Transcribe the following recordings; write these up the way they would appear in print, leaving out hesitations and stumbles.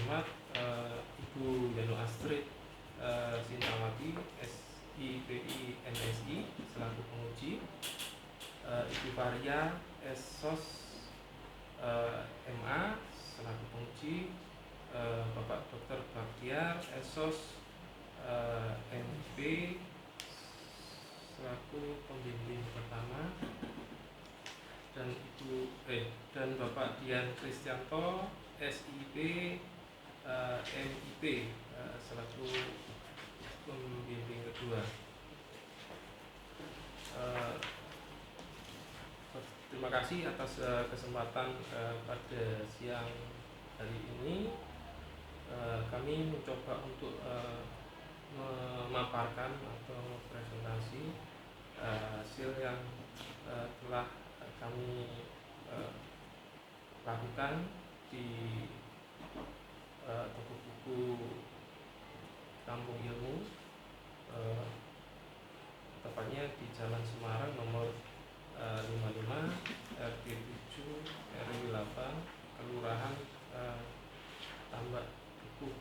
hormat Ibu Yano Astrid Sintawati SIPI MSI selaku penguji, Ibu Varia SOS MA selaku penguji, Bapak Dr. Baktiar SOS MP selaku pembimbing pertama, dan Bapak Dian Kristianto SIP MIP selaku pembimbing kedua. Terima kasih atas kesempatan pada siang hari ini. Kami mencoba untuk memaparkan atau presentasi hasil yang telah kami lakukan di toko buku Kampung Ilmu, tepatnya di Jalan Semarang nomor 55 RT 7 RW 8 Kelurahan Tambak Buku,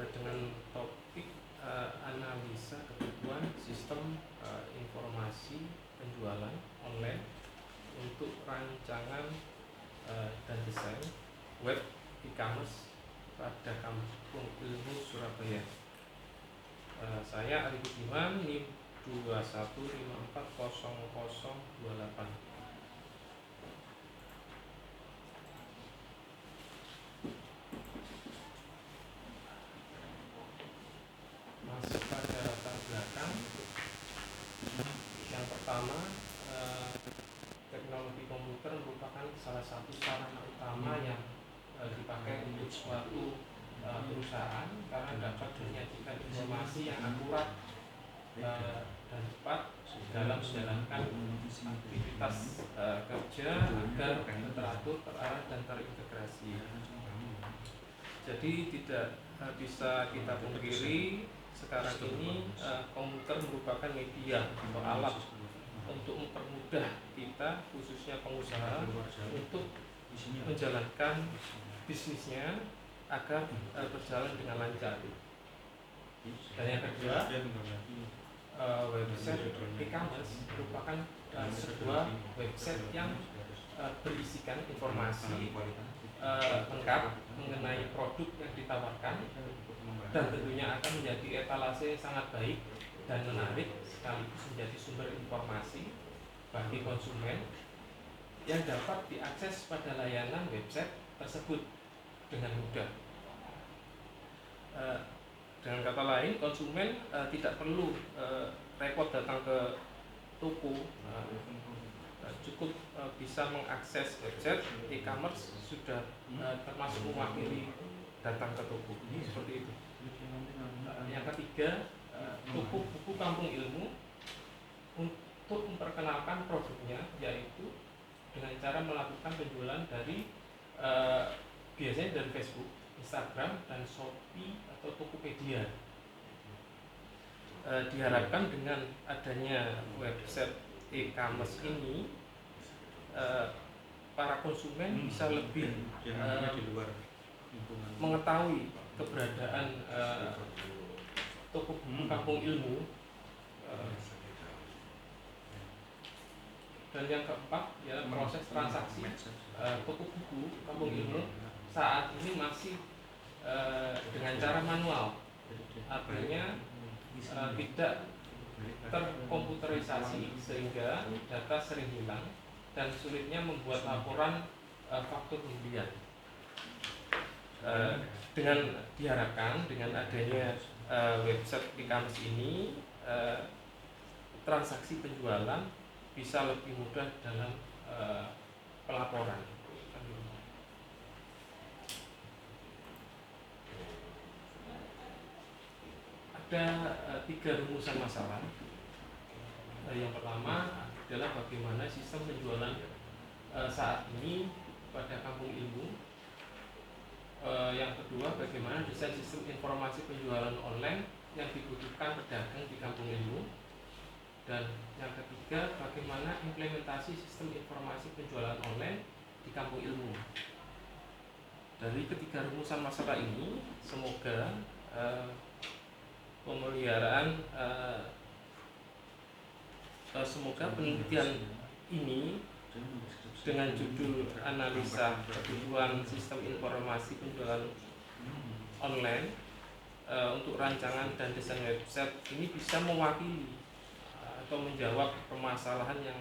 dengan topik analisa kebutuhan sistem informasi penjualan online untuk rancangan dan desain web e-commerce pada Kampung Ilmu Surabaya. Saya Ari Budiman, NIM 21540028. Masuk pada latar belakang. Yang pertama, teknologi komputer merupakan salah satu sarana utama yang dipakai untuk suatu perusahaan karena dapat menyajikan informasi yang akurat dan cepat dalam menjalankan aktivitas kerja agar teratur, terarah, dan terintegrasi. Jadi tidak bisa kita pungkiri sekarang ini komputer merupakan media atau alat untuk mempermudah kita, khususnya pengusaha, untuk menjalankan bisnisnya agar berjalan dengan lancar. Dan yang kedua, website e-commerce merupakan sebuah website yang berisikan informasi lengkap mengenai produk yang ditawarkan, dan tentunya akan menjadi etalase yang sangat baik dan menarik, sekaligus menjadi sumber informasi bagi konsumen yang dapat diakses pada layanan website tersebut dengan mudah. Dengan kata lain, konsumen tidak perlu repot datang ke toko, cukup bisa mengakses website e-commerce sudah termasuk mewakili datang ke toko, seperti itu. Yang ketiga, toko buku Kampung Ilmu untuk memperkenalkan produknya, yaitu dengan cara melakukan penjualan dari biasanya dari Facebook, Instagram, dan Shopee atau Tokopedia. Diharapkan dengan adanya website e-commerce ini, para konsumen bisa lebih mengetahui keberadaan toko buku Kampung Ilmu. Dan yang keempat, ya, proses transaksi toko buku Kampung Ilmu saat ini masih dengan cara manual, artinya tidak terkomputerisasi sehingga data sering hilang dan sulitnya membuat laporan faktur pembelian. Dengan diharapkan dengan adanya website e-commerce ini, transaksi penjualan bisa lebih mudah dalam pelaporan. Ada 3 rumusan masalah. Yang pertama adalah bagaimana sistem penjualan saat ini pada Kampung Ilmu. Yang kedua, bagaimana desain sistem informasi penjualan online yang dibutuhkan pedagang di Kampung Ilmu. Dan yang ketiga, bagaimana implementasi sistem informasi penjualan online di Kampung Ilmu. Dari ketiga rumusan masalah ini, semoga pemeliharaan semoga penelitian ini dengan judul analisa kebutuhan sistem informasi penjualan online untuk rancangan dan desain website ini bisa mewakili atau menjawab permasalahan yang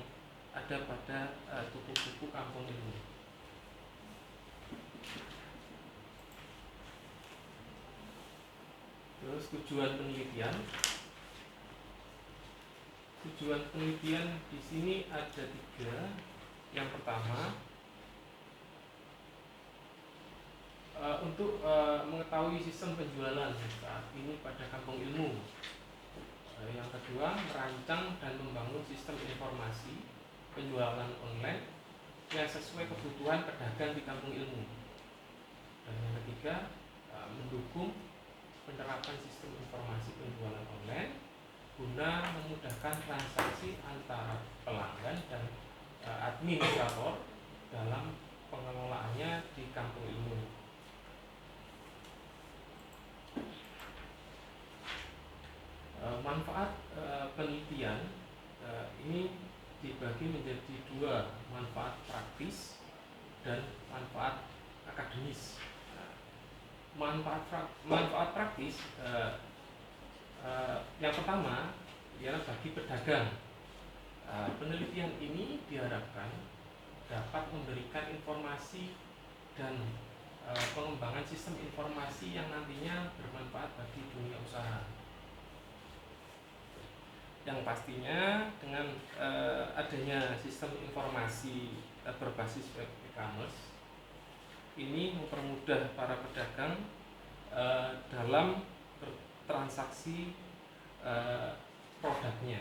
ada pada toko-toko kampung ini. Terus tujuan penelitian di sini ada 3. Yang pertama, untuk mengetahui sistem penjualan saat ini pada kampung ilmu. Yang kedua, merancang dan membangun sistem informasi penjualan online yang sesuai kebutuhan pedagang di kampung ilmu. Dan yang ketiga, mendukung penerapan sistem informasi penjualan online guna memudahkan transaksi antara pelanggan dan administrator dalam pengelolaannya di kampung ilmu. Manfaat penelitian ini dibagi menjadi 2, manfaat praktis dan manfaat akademis. Manfaat praktis yang pertama ialah bagi pedagang. Penelitian ini diharapkan dapat memberikan informasi dan pengembangan sistem informasi yang nantinya bermanfaat bagi dunia usaha. Yang pastinya dengan adanya sistem informasi berbasis web e-commerce ini mempermudah para pedagang dalam bertransaksi produknya.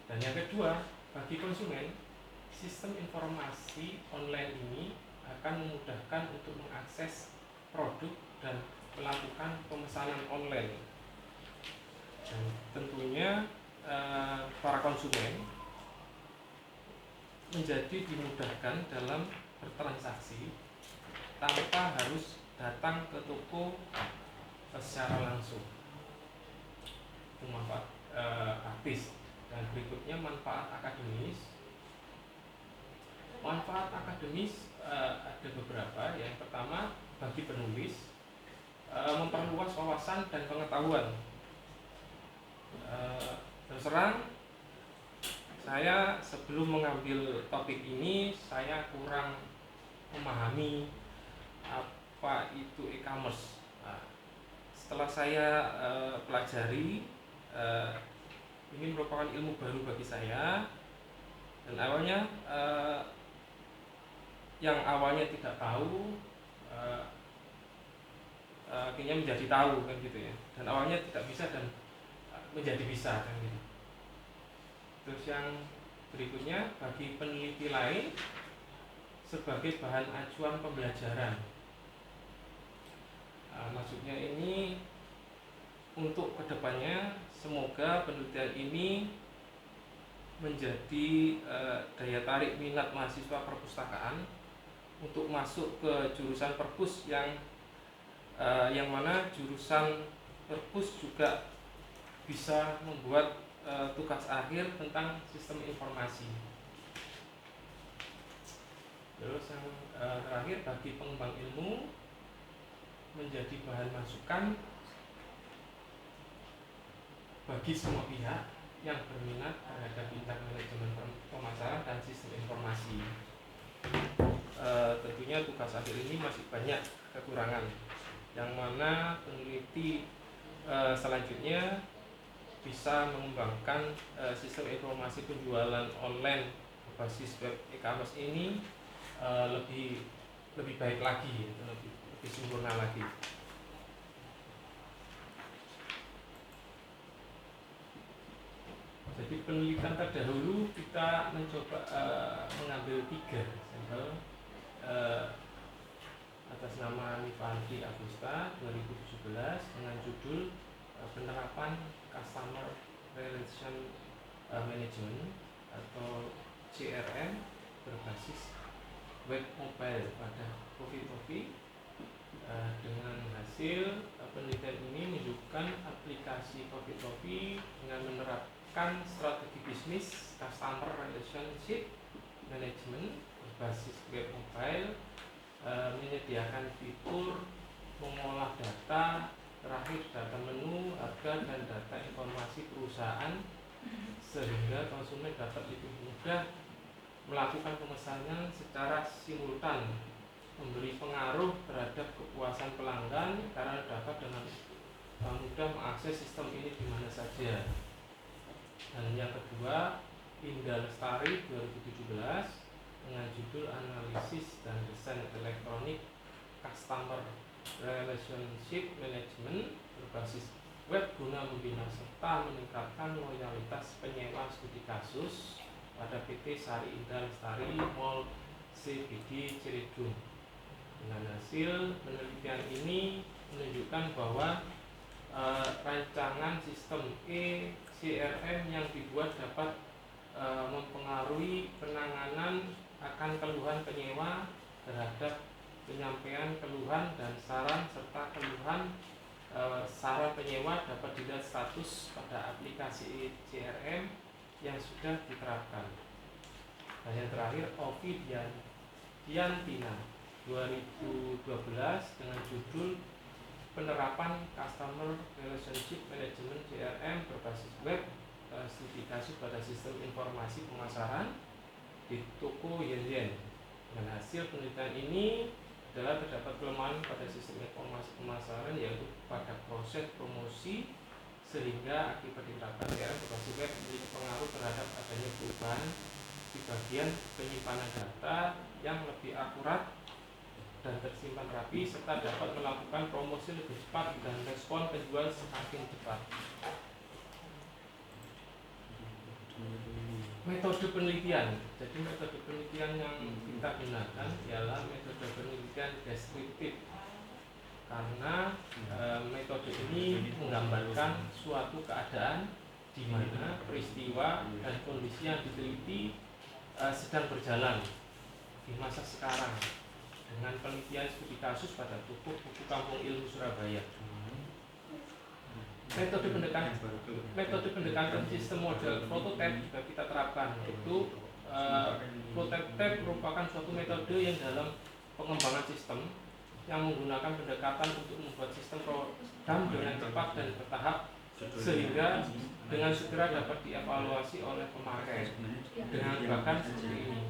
Dan yang kedua, bagi konsumen, sistem informasi online ini akan memudahkan untuk mengakses produk dan melakukan pemesanan online. Dan tentunya para konsumen menjadi dimudahkan dalam bertransaksi tanpa harus datang ke toko secara langsung. Itu manfaat praktis. Dan berikutnya manfaat akademis. Manfaat akademis ada beberapa. Yang pertama, bagi penulis memperluas wawasan dan pengetahuan. Terus terang, saya sebelum mengambil topik ini saya kurang memahami apa itu e-commerce. Setelah saya pelajari, ini merupakan ilmu baru bagi saya. Dan awalnya yang awalnya tidak tahu akhirnya menjadi tahu kan gitu ya. Dan awalnya tidak bisa dan menjadi bisa kan gitu. Terus yang berikutnya, bagi peneliti lain sebagai bahan acuan pembelajaran. Maksudnya ini untuk kedepannya semoga penelitian ini menjadi daya tarik minat mahasiswa perpustakaan untuk masuk ke jurusan perpus yang mana jurusan perpus juga bisa membuat tugas akhir tentang sistem informasi. Terus yang terakhir, bagi pengembang ilmu menjadi bahan masukan bagi semua pihak yang berminat terhadap bidang manajemen pemasaran dan sistem informasi. Tentunya tugas akhir ini masih banyak kekurangan, yang mana peneliti selanjutnya bisa mengembangkan sistem informasi penjualan online berbasis web e-commerce ini lebih baik lagi, lebih sempurna lagi. Jadi penelitian terdahulu kita mencoba mengambil 3 sampel atas nama Nifanti Agusta 2017 dengan judul penerapan Customer Relation Management atau CRM berbasis web mobile pada Coffee. hasil penelitian ini menunjukkan aplikasi Topi dengan menerapkan strategi bisnis Customer Relationship Management berbasis web mobile, menyediakan fitur mengolah data, terakhir data menu, harga, dan data informasi perusahaan, sehingga konsumen dapat lebih mudah melakukan pemesanan secara simultan, memberi pengaruh terhadap kepuasan pelanggan karena dapat dengan mudah mengakses sistem ini di mana saja. Dan yang kedua, Indah Lestari 2017 dengan judul Analisis dan Desain Elektronik Customer Relationship Management berbasis web guna membina serta meningkatkan loyalitas penyewa studi kasus pada PT Sari Indah Lestari Mall CBD Ciledug. Dengan hasil penelitian ini menunjukkan bahwa rancangan sistem CRM yang dibuat dapat mempengaruhi penanganan akan keluhan penyewa terhadap penyampaian keluhan dan saran serta keluhan saran penyewa dapat dilihat status pada aplikasi CRM yang sudah diterapkan. Dan yang terakhir, Ovi Diantina 2012 dengan judul Penerapan Customer Relationship Management CRM berbasis web, studi kasus pada sistem informasi pemasaran di toko Yen. Dengan hasil penelitian ini adalah terdapat kelemahan pada sistem informasi pemasaran yaitu pada proses promosi, sehingga akibat diterapkan CRM berbasis web memiliki pengaruh terhadap adanya perubahan di bagian penyimpanan data yang lebih akurat dan tersimpan rapi, serta dapat melakukan promosi lebih cepat dan respon penjual semakin cepat. Metode penelitian. Jadi metode penelitian yang kita gunakan ialah metode penelitian deskriptif, karena metode ini menggambarkan suatu keadaan di mana peristiwa dan kondisi yang diteliti sedang berjalan di masa sekarang dengan penelitian studi kasus pada toko buku Kampung Ilmu Surabaya. Metode pendekatan sistem model prototype juga kita terapkan. Itu prototype merupakan suatu metode yang dalam pengembangan sistem yang menggunakan pendekatan untuk membuat sistem program dengan cepat dan bertahap, sehingga dengan segera dapat dievaluasi oleh pemakai dengan bahkan seperti ini.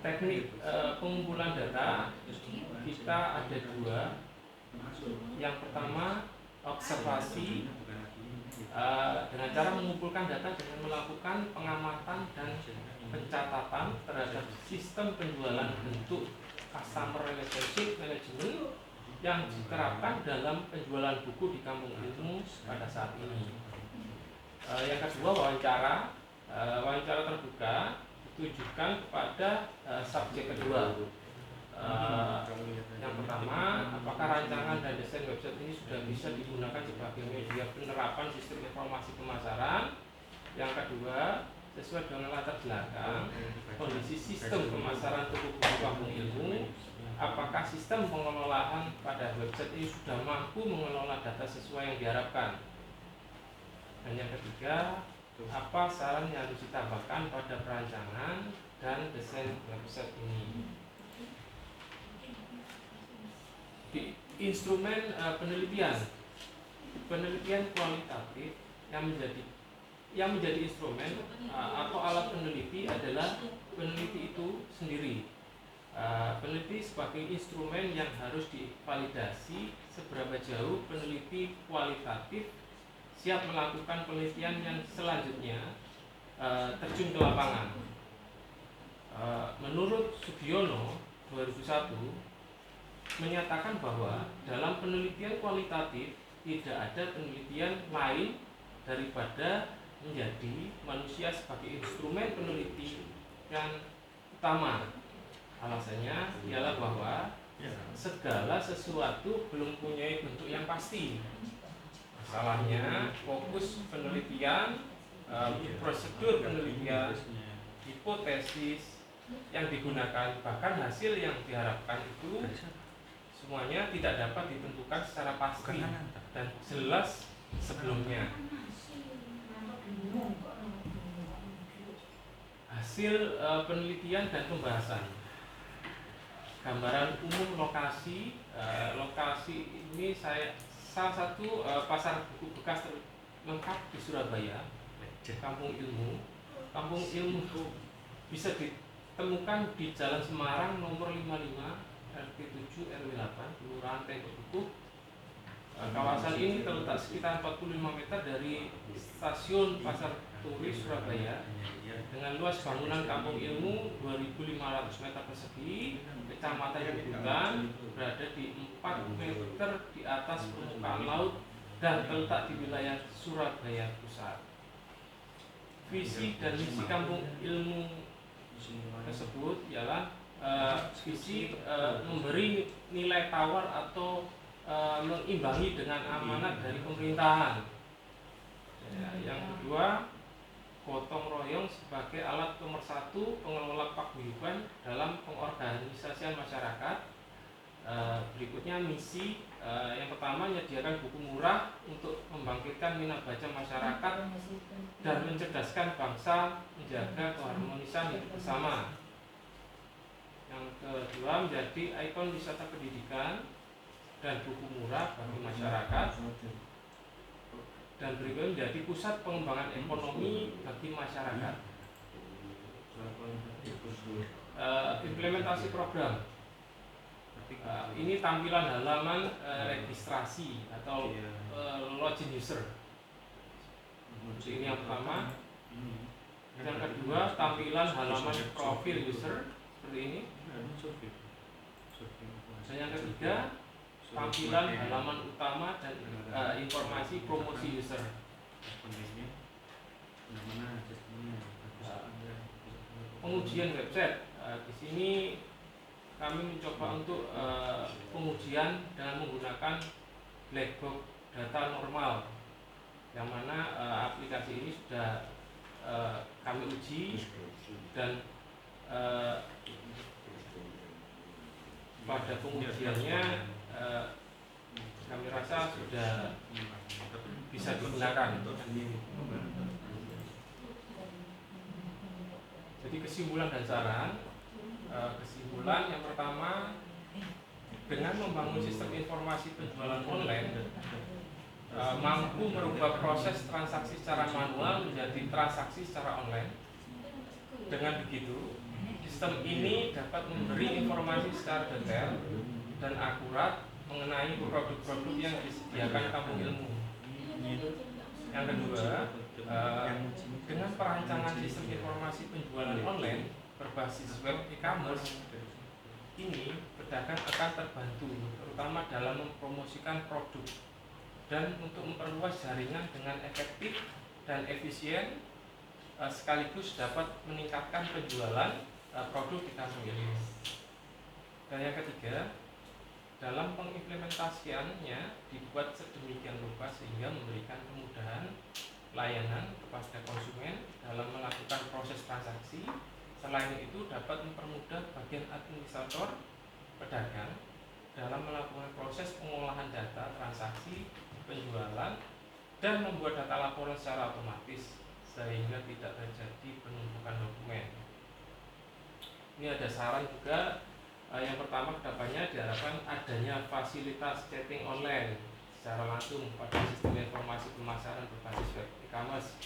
Teknik pengumpulan data kita ada dua. Yang pertama, observasi dengan cara mengumpulkan data dengan melakukan pengamatan dan pencatatan terhadap sistem penjualan bentuk Customer Relationship Management yang diterapkan dalam penjualan buku di Kampung Ilmu pada saat ini. Yang kedua, wawancara terbuka ditujukan kepada subjek kedua. Yang pertama, apakah rancangan dan desain website ini sudah bisa digunakan sebagai media penerapan sistem informasi pemasaran? Yang kedua, sesuai dengan latar belakang kondisi sistem pemasaran toko buku Kampung Ilmu, apakah sistem pengelolaan pada website ini sudah mampu mengelola data sesuai yang diharapkan? Dan yang ketiga, apa saran yang harus ditambahkan pada perancangan dan desain website ini? Di instrumen penelitian kualitatif yang menjadi instrumen atau alat peneliti adalah peneliti itu sendiri. Peneliti sebagai instrumen yang harus divalidasi seberapa jauh peneliti kualitatif siap melakukan penelitian yang selanjutnya terjun ke lapangan. Menurut Sugiono 2001 menyatakan bahwa dalam penelitian kualitatif tidak ada penelitian lain daripada menjadi manusia sebagai instrumen peneliti yang utama. Alasannya ialah bahwa segala sesuatu belum punya bentuk yang pasti. Masalahnya fokus penelitian, prosedur penelitian, hipotesis, yang digunakan, bahkan hasil yang diharapkan itu semuanya tidak dapat ditentukan secara pasti dan jelas sebelumnya. Hasil penelitian dan pembahasan. Gambaran umum lokasi. Lokasi ini salah satu pasar buku bekas lengkap di Surabaya, Kampung Ilmu. Kampung Ilmu bisa ditemukan di Jalan Semarang nomor 55 RT 7 RW 8 Kelurahan Tembok Dukuh. Kawasan ini terletak sekitar 45 meter dari stasiun Pasar Turi Surabaya dengan luas bangunan Kampung Ilmu 2.500 meter persegi. Kecamatan Bubutan berada di 4 meter di atas permukaan laut dan terletak di wilayah Surabaya Pusat. Visi dan misi Kampung Ilmu tersebut ialah visi memberi nilai tawar atau mengimbangi dengan amanat dari pemerintahan. Yang kedua, gotong royong sebagai alat pemersatu pengelola paguyuban dalam pengorganisasian masyarakat. Berikutnya misi, yang pertama menyediakan buku murah untuk membangkitkan minat baca masyarakat dan mencerdaskan bangsa, menjaga keharmonisan hidup bersama. Yang kedua, menjadi ikon wisata pendidikan dan buku murah bagi masyarakat. Dan berikutnya menjadi pusat pengembangan ekonomi bagi masyarakat. Implementasi program. Ini tampilan halaman registrasi atau login user. Ini yang pertama. Yang kedua, tampilan halaman profil user seperti ini. Dan yang ketiga, tampilan halaman utama dan informasi promosi user. Pengujian website. Di sini kami mencoba untuk pengujian dengan menggunakan black box data normal, yang mana aplikasi ini sudah kami uji dan pada pengujiannya kami rasa sudah bisa digunakan. Jadi kesimpulan dan saran. Kesimpulan yang pertama, dengan membangun sistem informasi penjualan online mampu merubah proses transaksi secara manual menjadi transaksi secara online. Dengan begitu, sistem ini dapat memberi informasi secara detail dan akurat mengenai produk-produk yang disediakan Kampung Ilmu. Yang kedua, dengan perancangan sistem informasi penjualan online berbasis web e-commerce ini, pedagang akan terbantu terutama dalam mempromosikan produk dan untuk memperluas jaringan dengan efektif dan efisien, sekaligus dapat meningkatkan penjualan produk di Kampung Ilmu. Dan yang ketiga, dalam pengimplementasiannya dibuat sedemikian rupa sehingga memberikan kemudahan layanan kepada konsumen dalam melakukan proses transaksi. Selain itu dapat mempermudah bagian administrator pedagang dalam melakukan proses pengolahan data transaksi penjualan dan membuat data laporan secara otomatis sehingga tidak terjadi penumpukan dokumen. Ini ada saran juga. Yang pertama, kedepannya diharapkan adanya fasilitas chatting online secara langsung pada sistem informasi pemasaran berbasis web e-commerce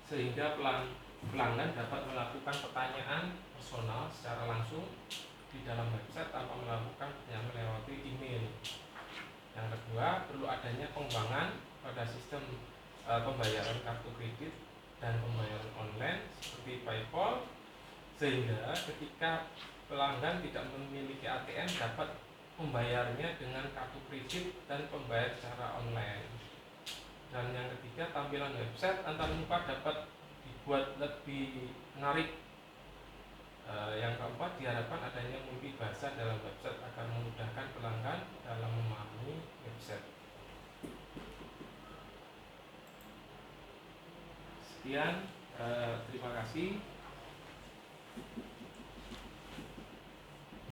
sehingga pelanggan dapat melakukan pertanyaan personal secara langsung di dalam website tanpa melakukan pertanyaan melewati email. Yang kedua, perlu adanya pengembangan pada sistem pembayaran kartu kredit dan pembayaran online seperti PayPal, sehingga ketika pelanggan tidak memiliki ATM dapat membayarnya dengan kartu kredit dan pembayar secara online. Dan yang ketiga, tampilan website antar muka dapat dibuat lebih menarik. Yang keempat, diharapkan adanya multibahasa dalam website agar memudahkan pelanggan dalam memahami website. Sekian, terima kasih.